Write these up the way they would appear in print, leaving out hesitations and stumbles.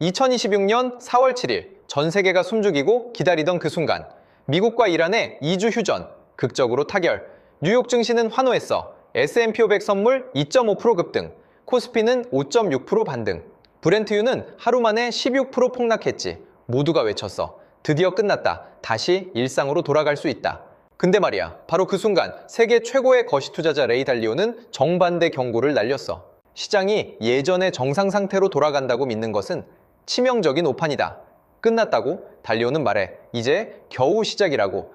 2026년 4월 7일 전 세계가 숨죽이고 기다리던 그 순간 미국과 이란의 2주 휴전, 극적으로 타결. 뉴욕 증시는 환호했어. S&P 500 선물 2.5% 급등, 코스피는 5.6% 반등. 브렌트유는 하루 만에 16% 폭락했지. 모두가 외쳤어. 드디어 끝났다. 다시 일상으로 돌아갈 수 있다. 근데 말이야, 바로 그 순간 세계 최고의 거시 투자자 레이 달리오는 정반대 경고를 날렸어. 시장이 예전의 정상 상태로 돌아간다고 믿는 것은 치명적인 오판이다. 끝났다고? 달리오는 말해. 이제 겨우 시작이라고.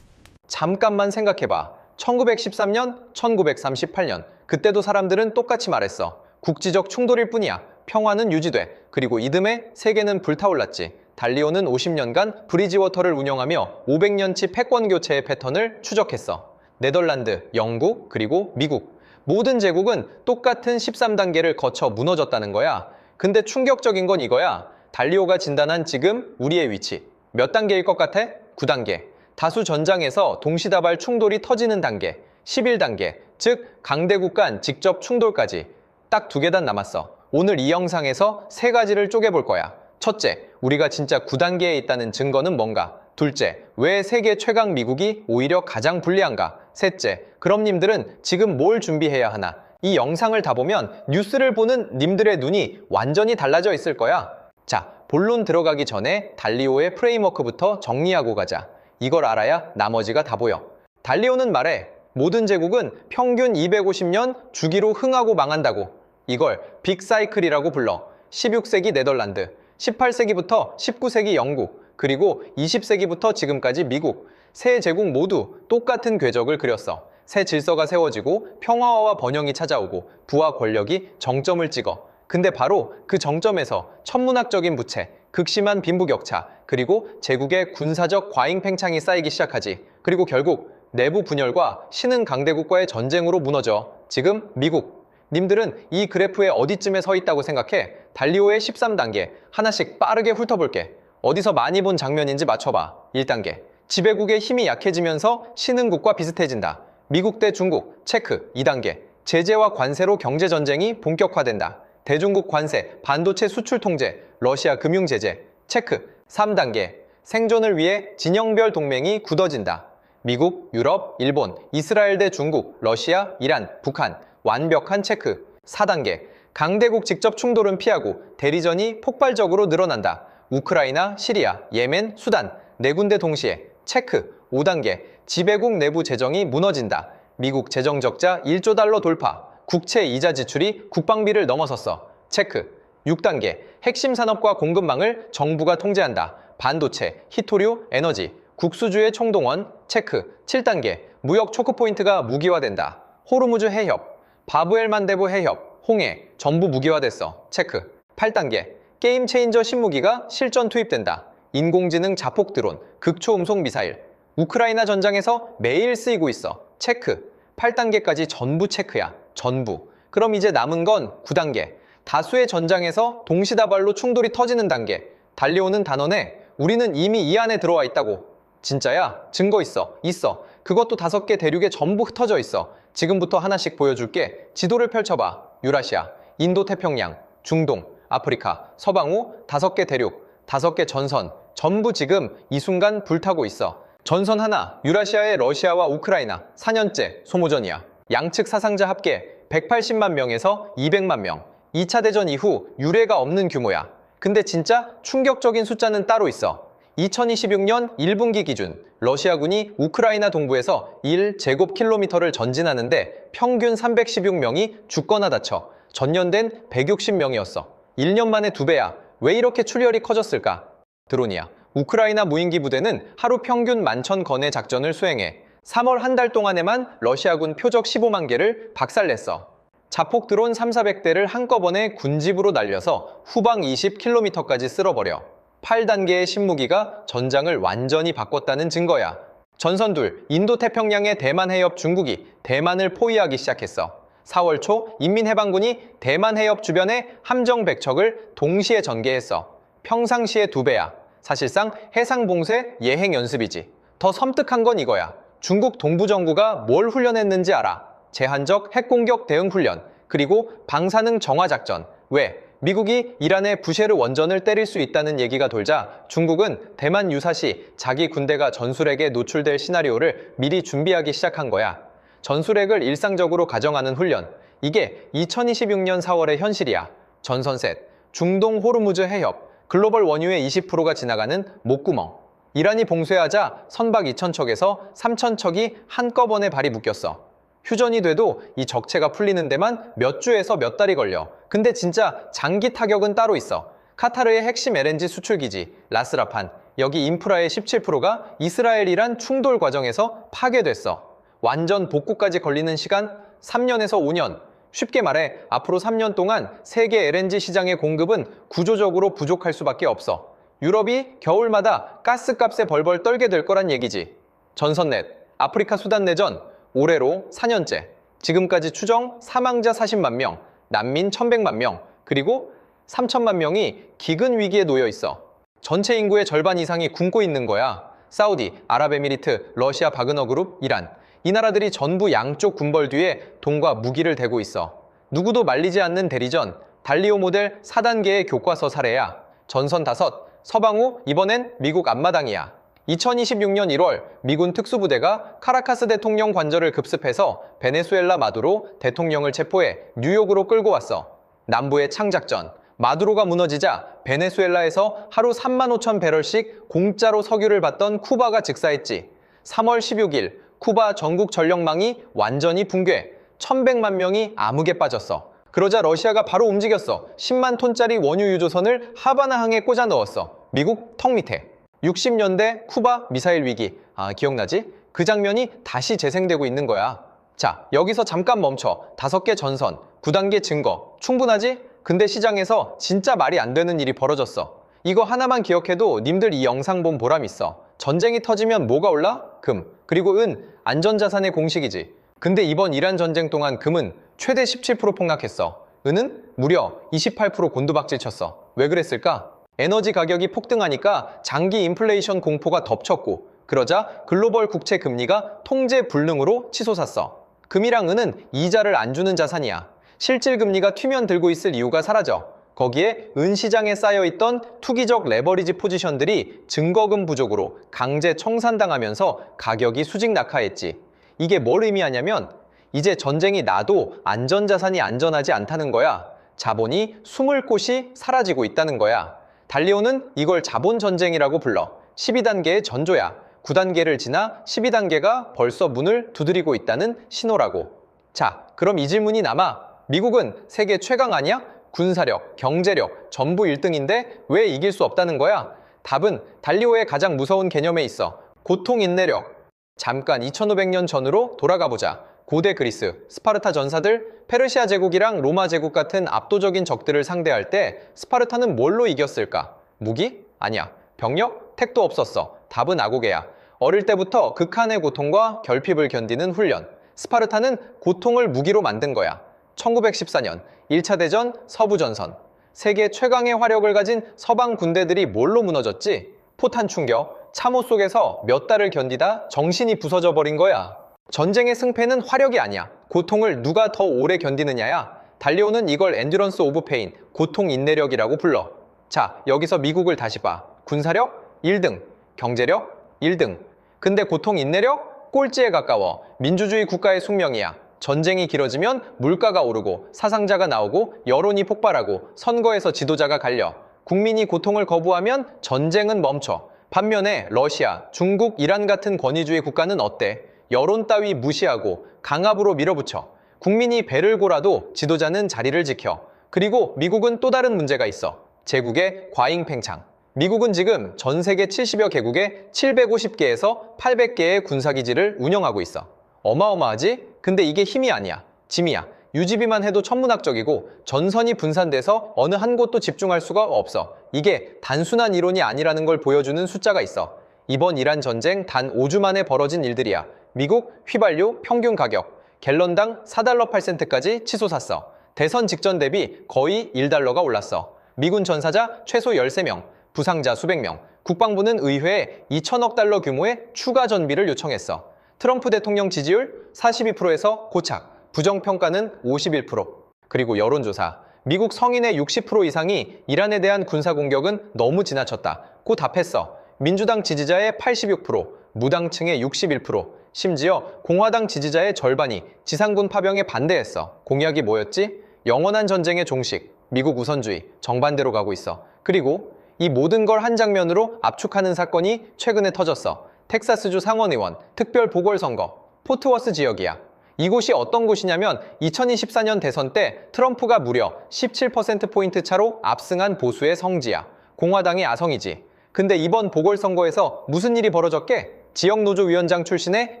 잠깐만 생각해봐. 1913년, 1938년. 그때도 사람들은 똑같이 말했어. 국지적 충돌일 뿐이야. 평화는 유지돼. 그리고 이듬해 세계는 불타올랐지. 달리오는 50년간 브리지워터를 운영하며 500년치 패권 교체의 패턴을 추적했어. 네덜란드, 영국, 그리고 미국. 모든 제국은 똑같은 13단계를 거쳐 무너졌다는 거야. 근데 충격적인 건 이거야. 달리오가 진단한 지금 우리의 위치. 몇 단계일 것 같아? 9단계. 다수 전장에서 동시다발 충돌이 터지는 단계. 11단계. 즉 강대국 간 직접 충돌까지. 딱 2계단 남았어. 오늘 이 영상에서 3가지를 쪼개볼 거야. 첫째, 우리가 진짜 9단계에 있다는 증거는 뭔가? 둘째, 왜 세계 최강 미국이 오히려 가장 불리한가? 셋째, 그럼 님들은 지금 뭘 준비해야 하나? 이 영상을 다 보면 뉴스를 보는 님들의 눈이 완전히 달라져 있을 거야. 자, 본론 들어가기 전에 달리오의 프레임워크부터 정리하고 가자. 이걸 알아야 나머지가 다 보여. 달리오는 말해. 모든 제국은 평균 250년 주기로 흥하고 망한다고. 이걸 빅사이클이라고 불러. 16세기 네덜란드, 18세기부터 19세기 영국, 그리고 20세기부터 지금까지 미국. 세 제국 모두 똑같은 궤적을 그렸어. 새 질서가 세워지고 평화와 번영이 찾아오고 부와 권력이 정점을 찍어. 근데 바로 그 정점에서 천문학적인 부채, 극심한 빈부격차, 그리고 제국의 군사적 과잉 팽창이 쌓이기 시작하지. 그리고 결국 내부 분열과 신흥 강대국과의 전쟁으로 무너져. 지금 미국. 님들은 이 그래프에 어디쯤에 서 있다고 생각해? 달리오의 13단계 하나씩 빠르게 훑어볼게. 어디서 많이 본 장면인지 맞춰봐. 1단계. 지배국의 힘이 약해지면서 신흥국과 비슷해진다. 미국 대 중국, 체크. 2단계. 제재와 관세로 경제전쟁이 본격화된다. 대중국 관세, 반도체 수출 통제, 러시아 금융 제재, 체크. 3단계. 생존을 위해 진영별 동맹이 굳어진다. 미국, 유럽, 일본, 이스라엘 대 중국, 러시아, 이란, 북한. 완벽한 체크. 4단계. 강대국 직접 충돌은 피하고 대리전이 폭발적으로 늘어난다. 우크라이나, 시리아, 예멘, 수단. 4군데 동시에. 체크. 5단계. 지배국 내부 재정이 무너진다. 미국 재정 적자 1조 달러 돌파. 국채 이자 지출이 국방비를 넘어섰어. 체크. 6단계. 핵심 산업과 공급망을 정부가 통제한다. 반도체, 히토류, 에너지, 국수주의 총동원. 체크. 7단계. 무역 초크포인트가 무기화된다. 호르무즈 해협, 바브엘 만데보 해협, 홍해, 전부 무기화됐어. 체크. 8단계. 게임 체인저 신무기가 실전 투입된다. 인공지능 자폭 드론, 극초음속 미사일. 우크라이나 전장에서 매일 쓰이고 있어. 체크. 8단계까지 전부 체크야. 전부. 그럼 이제 남은 건 9단계. 다수의 전장에서 동시다발로 충돌이 터지는 단계. 달려오는 단원에 우리는 이미 이 안에 들어와 있다고. 진짜야? 증거 있어. 있어. 그것도 5개 대륙에 전부 흩어져 있어. 지금부터 하나씩 보여줄게. 지도를 펼쳐봐. 유라시아, 인도태평양, 중동, 아프리카, 서방우 5개 대륙, 5개 전선. 전부 지금 이 순간 불타고 있어. 전선 하나, 유라시아의 러시아와 우크라이나 4년째 소모전이야. 양측 사상자 합계 180만 명에서 200만 명. 2차 대전 이후 유례가 없는 규모야. 근데 진짜 충격적인 숫자는 따로 있어. 2026년 1분기 기준 러시아군이 우크라이나 동부에서 1제곱킬로미터를 전진하는데 평균 316명이 죽거나 다쳐. 전년된 160명이었어. 1년 만에 2배야. 왜 이렇게 출혈이 커졌을까? 드론이야. 우크라이나 무인기 부대는 하루 평균 11,000건의 작전을 수행해. 3월 한 달 동안에만 러시아군 표적 15만 개를 박살냈어. 자폭 드론 3,400대를 한꺼번에 군집으로 날려서 후방 20km까지 쓸어버려. 8단계의 신무기가 전장을 완전히 바꿨다는 증거야. 전선 둘, 인도태평양의 대만 해협 중국이 대만을 포위하기 시작했어. 4월 초 인민해방군이 대만 해협 주변에 함정 100척을 동시에 전개했어. 평상시의 2배야. 사실상 해상봉쇄 예행 연습이지. 더 섬뜩한 건 이거야. 중국 동부정부가 뭘 훈련했는지 알아? 제한적 핵공격 대응 훈련, 그리고 방사능 정화 작전. 왜? 미국이 이란의 부셰르 원전을 때릴 수 있다는 얘기가 돌자 중국은 대만 유사시 자기 군대가 전술핵에 노출될 시나리오를 미리 준비하기 시작한 거야. 전술핵을 일상적으로 가정하는 훈련. 이게 2026년 4월의 현실이야. 전선셋, 중동 호르무즈 해협, 글로벌 원유의 20%가 지나가는 목구멍. 이란이 봉쇄하자 선박 2,000척에서 3,000척이 한꺼번에 발이 묶였어. 휴전이 돼도 이 적체가 풀리는 데만 몇 주에서 몇 달이 걸려. 근데 진짜 장기 타격은 따로 있어. 카타르의 핵심 LNG 수출기지 라스라판, 여기 인프라의 17%가 이스라엘-이란 충돌 과정에서 파괴됐어. 완전 복구까지 걸리는 시간 3년에서 5년. 쉽게 말해 앞으로 3년 동안 세계 LNG 시장의 공급은 구조적으로 부족할 수밖에 없어. 유럽이 겨울마다 가스값에 벌벌 떨게 될 거란 얘기지. 전선넷, 아프리카 수단 내전, 올해로 4년째. 지금까지 추정 사망자 40만 명, 난민 1,100만 명, 그리고 3천만 명이 기근 위기에 놓여 있어. 전체 인구의 절반 이상이 굶고 있는 거야. 사우디, 아랍에미리트, 러시아 바그너 그룹, 이란. 이 나라들이 전부 양쪽 군벌 뒤에 돈과 무기를 대고 있어. 누구도 말리지 않는 대리전, 달리오 모델 4단계의 교과서 사례야. 전선 5, 서방 후 이번엔 미국 앞마당이야. 2026년 1월 미군 특수부대가 카라카스 대통령 관저를 급습해서 베네수엘라 마두로 대통령을 체포해 뉴욕으로 끌고 왔어. 남부의 창작전. 마두로가 무너지자 베네수엘라에서 하루 35,000배럴씩 공짜로 석유를 받던 쿠바가 즉사했지. 3월 16일 쿠바 전국 전력망이 완전히 붕괴. 1,100만 명이 암흑에 빠졌어. 그러자 러시아가 바로 움직였어. 10만 톤짜리 원유 유조선을 하바나항에 꽂아 넣었어. 미국 턱 밑에. 60년대 쿠바 미사일 위기. 기억나지? 그 장면이 다시 재생되고 있는 거야. 자, 여기서 잠깐 멈춰. 5개 전선, 9단계 증거. 충분하지? 근데 시장에서 진짜 말이 안 되는 일이 벌어졌어. 이거 하나만 기억해도 님들 이 영상 본 보람 있어. 전쟁이 터지면 뭐가 올라? 금. 그리고 은, 안전자산의 공식이지. 근데 이번 이란 전쟁 동안 금은 최대 17% 폭락했어. 은은 무려 28% 곤두박질 쳤어. 왜 그랬을까? 에너지 가격이 폭등하니까 장기 인플레이션 공포가 덮쳤고, 그러자 글로벌 국채 금리가 통제 불능으로 치솟았어. 금이랑 은은 이자를 안 주는 자산이야. 실질 금리가 튀면 들고 있을 이유가 사라져. 거기에 은 시장에 쌓여있던 투기적 레버리지 포지션들이 증거금 부족으로 강제 청산당하면서 가격이 수직 낙하했지. 이게 뭘 의미하냐면 이제 전쟁이 나도 안전자산이 안전하지 않다는 거야. 자본이 숨을 곳이 사라지고 있다는 거야. 달리오는 이걸 자본전쟁이라고 불러. 12단계의 전조야. 9단계를 지나 12단계가 벌써 문을 두드리고 있다는 신호라고. 자, 그럼 이 질문이 남아. 미국은 세계 최강 아니야? 군사력, 경제력, 전부 1등인데 왜 이길 수 없다는 거야? 답은 달리오의 가장 무서운 개념에 있어. 고통 인내력. 잠깐 2500년 전으로 돌아가 보자. 고대 그리스, 스파르타 전사들, 페르시아 제국이랑 로마 제국 같은 압도적인 적들을 상대할 때 스파르타는 뭘로 이겼을까? 무기? 아니야. 병력? 택도 없었어. 답은 아고게야. 어릴 때부터 극한의 고통과 결핍을 견디는 훈련. 스파르타는 고통을 무기로 만든 거야. 1914년 1차 대전 서부전선. 세계 최강의 화력을 가진 서방 군대들이 뭘로 무너졌지? 포탄 충격, 참호 속에서 몇 달을 견디다 정신이 부서져 버린 거야. 전쟁의 승패는 화력이 아니야. 고통을 누가 더 오래 견디느냐야. 달리오는 이걸 엔듀런스 오브 페인, 고통 인내력이라고 불러. 자, 여기서 미국을 다시 봐. 군사력 1등, 경제력 1등. 근데 고통 인내력? 꼴찌에 가까워. 민주주의 국가의 숙명이야. 전쟁이 길어지면 물가가 오르고 사상자가 나오고 여론이 폭발하고 선거에서 지도자가 갈려. 국민이 고통을 거부하면 전쟁은 멈춰. 반면에 러시아, 중국, 이란 같은 권위주의 국가는 어때? 여론 따위 무시하고 강압으로 밀어붙여. 국민이 배를 골아도 지도자는 자리를 지켜. 그리고 미국은 또 다른 문제가 있어. 제국의 과잉 팽창. 미국은 지금 전 세계 70여 개국에 750개에서 800개의 군사기지를 운영하고 있어. 어마어마하지? 근데 이게 힘이 아니야. 짐이야. 유지비만 해도 천문학적이고 전선이 분산돼서 어느 한 곳도 집중할 수가 없어. 이게 단순한 이론이 아니라는 걸 보여주는 숫자가 있어. 이번 이란 전쟁 단 5주 만에 벌어진 일들이야. 미국 휘발유 평균 가격 갤런당 4달러 8센트까지 치솟았어. 대선 직전 대비 거의 1달러가 올랐어. 미군 전사자 최소 13명, 부상자 수백 명. 국방부는 의회에 2천억 달러 규모의 추가 전비를 요청했어. 트럼프 대통령 지지율 42%에서 고착. 부정평가는 51%. 그리고 여론조사. 미국 성인의 60% 이상이 이란에 대한 군사공격은 너무 지나쳤다 고 답했어. 민주당 지지자의 86%, 무당층의 61%, 심지어 공화당 지지자의 절반이 지상군 파병에 반대했어. 공약이 뭐였지? 영원한 전쟁의 종식, 미국 우선주의, 정반대로 가고 있어. 그리고 이 모든 걸 한 장면으로 압축하는 사건이 최근에 터졌어. 텍사스주 상원의원, 특별 보궐선거, 포트워스 지역이야. 이곳이 어떤 곳이냐면 2024년 대선 때 트럼프가 무려 17%포인트 차로 압승한 보수의 성지야. 공화당의 아성이지. 근데 이번 보궐선거에서 무슨 일이 벌어졌게? 지역노조위원장 출신의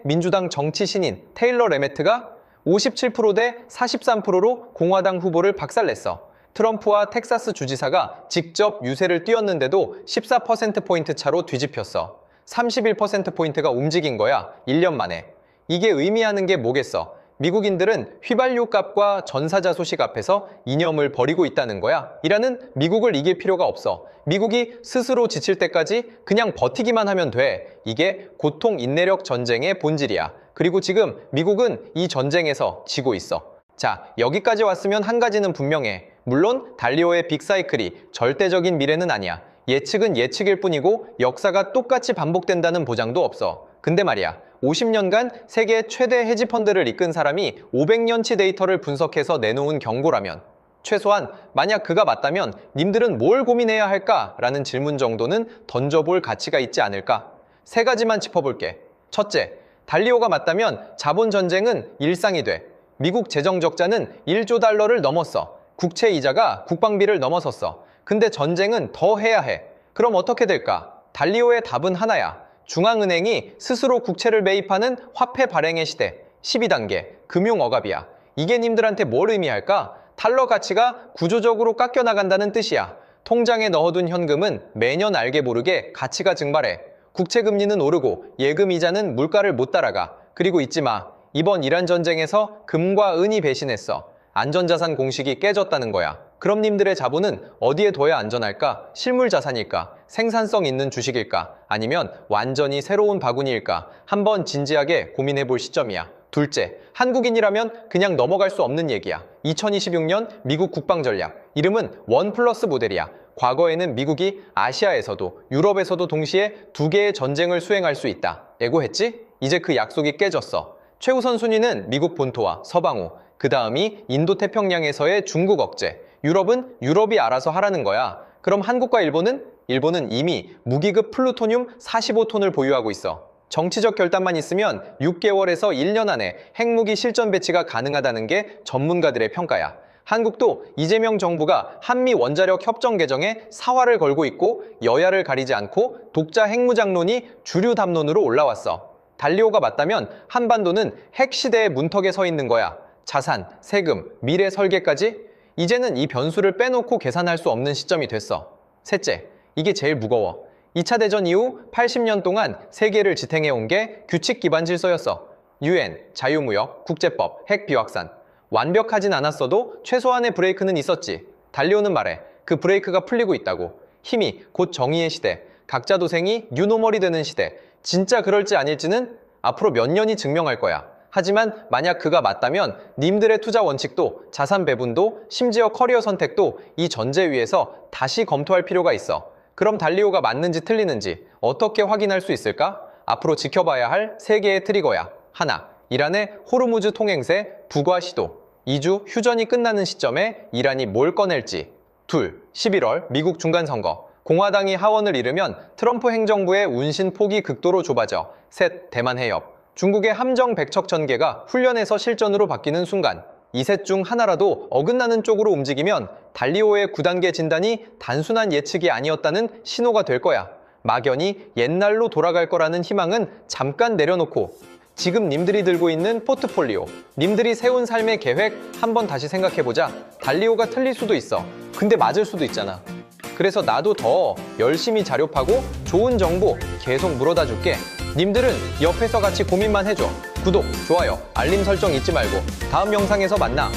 민주당 정치 신인 테일러 레메트가 57% 대 43%로 공화당 후보를 박살냈어. 트럼프와 텍사스 주지사가 직접 유세를 띄웠는데도 14%포인트 차로 뒤집혔어. 31%포인트가 움직인 거야, 1년 만에. 이게 의미하는 게 뭐겠어? 미국인들은 휘발유 값과 전사자소식 앞에서 이념을 버리고 있다는 거야. 이란은 미국을 이길 필요가 없어. 미국이 스스로 지칠 때까지 그냥 버티기만 하면 돼. 이게 고통 인내력 전쟁의 본질이야. 그리고 지금 미국은 이 전쟁에서 지고 있어. 자, 여기까지 왔으면 한 가지는 분명해. 물론 달리오의 빅사이클이 절대적인 미래는 아니야. 예측은 예측일 뿐이고 역사가 똑같이 반복된다는 보장도 없어. 근데 말이야, 50년간 세계 최대 헤지펀드를 이끈 사람이 500년치 데이터를 분석해서 내놓은 경고라면, 최소한 만약 그가 맞다면 님들은 뭘 고민해야 할까? 라는 질문 정도는 던져볼 가치가 있지 않을까? 세 가지만 짚어볼게. 첫째, 달리오가 맞다면 자본 전쟁은 일상이 돼. 미국 재정 적자는 1조 달러를 넘었어. 국채 이자가 국방비를 넘어섰어. 근데 전쟁은 더 해야 해. 그럼 어떻게 될까? 달리오의 답은 하나야. 중앙은행이 스스로 국채를 매입하는 화폐 발행의 시대, 12단계, 금융억압이야. 이게 님들한테 뭘 의미할까? 달러 가치가 구조적으로 깎여나간다는 뜻이야. 통장에 넣어둔 현금은 매년 알게 모르게 가치가 증발해. 국채 금리는 오르고 예금 이자는 물가를 못 따라가. 그리고 잊지 마. 이번 이란 전쟁에서 금과 은이 배신했어. 안전자산 공식이 깨졌다는 거야. 그럼 님들의 자본은 어디에 둬야 안전할까? 실물 자산일까? 생산성 있는 주식일까? 아니면 완전히 새로운 바구니일까? 한번 진지하게 고민해 볼 시점이야. 둘째, 한국인이라면 그냥 넘어갈 수 없는 얘기야. 2026년 미국 국방전략. 이름은 원 플러스 모델이야. 과거에는 미국이 아시아에서도 유럽에서도 동시에 두 개의 전쟁을 수행할 수 있다. 예고했지? 이제 그 약속이 깨졌어. 최우선 순위는 미국 본토와 서방우, 그 다음이 인도태평양에서의 중국 억제, 유럽은 유럽이 알아서 하라는 거야. 그럼 한국과 일본은? 일본은 이미 무기급 플루토늄 45톤을 보유하고 있어. 정치적 결단만 있으면 6개월에서 1년 안에 핵무기 실전 배치가 가능하다는 게 전문가들의 평가야. 한국도 이재명 정부가 한미 원자력 협정 개정에 사활을 걸고 있고 여야를 가리지 않고 독자 핵무장론이 주류 담론으로 올라왔어. 달리오가 맞다면 한반도는 핵시대의 문턱에 서 있는 거야. 자산, 세금, 미래 설계까지? 이제는 이 변수를 빼놓고 계산할 수 없는 시점이 됐어. 셋째, 이게 제일 무거워. 2차 대전 이후 80년 동안 세계를 지탱해온 게 규칙 기반 질서였어. UN, 자유무역, 국제법, 핵 비확산. 완벽하진 않았어도 최소한의 브레이크는 있었지. 달리오는 말해. 그 브레이크가 풀리고 있다고. 힘이 곧 정의의 시대. 각자 도생이 뉴노멀이 되는 시대. 진짜 그럴지 아닐지는 앞으로 몇 년이 증명할 거야. 하지만 만약 그가 맞다면 님들의 투자 원칙도 자산 배분도 심지어 커리어 선택도 이 전제 위에서 다시 검토할 필요가 있어. 그럼 달리오가 맞는지 틀리는지 어떻게 확인할 수 있을까? 앞으로 지켜봐야 할 세 개의 트리거야. 하나, 이란의 호르무즈 통행세 부과 시도. 2주 휴전이 끝나는 시점에 이란이 뭘 꺼낼지. 둘, 11월 미국 중간선거. 공화당이 하원을 잃으면 트럼프 행정부의 운신 폭이 극도로 좁아져. 셋, 대만 해협. 중국의 함정 백척 전개가 훈련에서 실전으로 바뀌는 순간, 이 셋 중 하나라도 어긋나는 쪽으로 움직이면 달리오의 9단계 진단이 단순한 예측이 아니었다는 신호가 될 거야. 막연히 옛날로 돌아갈 거라는 희망은 잠깐 내려놓고 지금 님들이 들고 있는 포트폴리오, 님들이 세운 삶의 계획 한번 다시 생각해보자. 달리오가 틀릴 수도 있어. 근데 맞을 수도 있잖아. 그래서 나도 더 열심히 자료 파고 좋은 정보 계속 물어다 줄게. 님들은 옆에서 같이 고민만 해줘. 구독, 좋아요, 알림 설정 잊지 말고 다음 영상에서 만나.